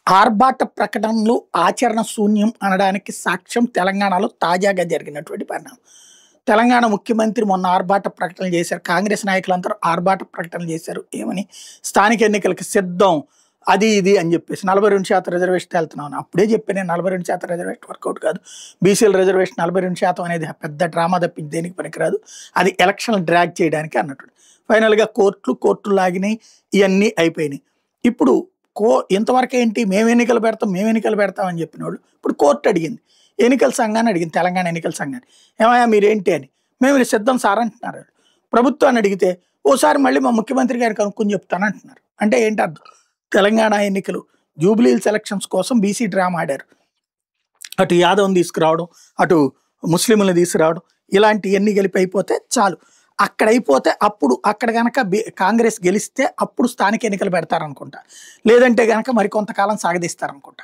ఆర్భాట ప్రకటనలు ఆచరణ శూన్యం అనడానికి సాక్ష్యం తెలంగాణలో తాజాగా జరిగినటువంటి పరిణామం. తెలంగాణ ముఖ్యమంత్రి మొన్న ఆర్భాట ప్రకటనలు చేశారు. కాంగ్రెస్ నాయకులందరూ ఆర్భాట ప్రకటనలు చేశారు. ఏమని? స్థానిక ఎన్నికలకి సిద్ధం అది ఇది అని చెప్పేసి 42% రిజర్వేషన్ వెళ్తున్నాను. అప్పుడే చెప్పాను నేను 42% రిజర్వేషన్ వర్కౌట్ కాదు. బీసీల రిజర్వేషన్ 42% అనేది పెద్ద డ్రామా తప్పించి దేనికి పనికిరాదు. అది ఎలక్షన్లు డ్రాగ్ చేయడానికి అన్నట్టు. ఫైనల్గా కోర్టులు లాగినాయి. ఇవన్నీ అయిపోయినాయి. ఇప్పుడు ఇంతవరకు ఏంటి? మేము ఎన్నికలు పెడతాం అని చెప్పిన వాళ్ళు ఇప్పుడు కోర్టు అడిగింది. ఎన్నికల సంఘాన్ని అడిగింది, తెలంగాణ ఎన్నికల సంఘాన్ని. ఏమయ్యా మీరేంటి అని. మేము ఇది సిద్ధం సార్ అంటున్నారు. ప్రభుత్వాన్ని అడిగితే ఓసారి మళ్ళీ మా ముఖ్యమంత్రి గారికి కనుక్కొని చెప్తాను అంటున్నారు. అంటే ఏంటి అర్థం? తెలంగాణ ఎన్నికలు జూబ్లీహిల్స్ ఎలక్షన్స్ కోసం బీసీ డ్రామా ఆడారు. అటు యాదవ్ని తీసుకురావడం, అటు ముస్లింలను తీసుకురావడం, ఇలాంటివన్నీ గెలిపి అయిపోతే చాలు. అక్కడ అయిపోతే అప్పుడు అక్కడ కనుక కాంగ్రెస్ గెలిస్తే అప్పుడు స్థానిక ఎన్నికలు పెడతారనుకుంటా. లేదంటే కనుక మరికొంతకాలం సాగదీస్తారనుకుంటా.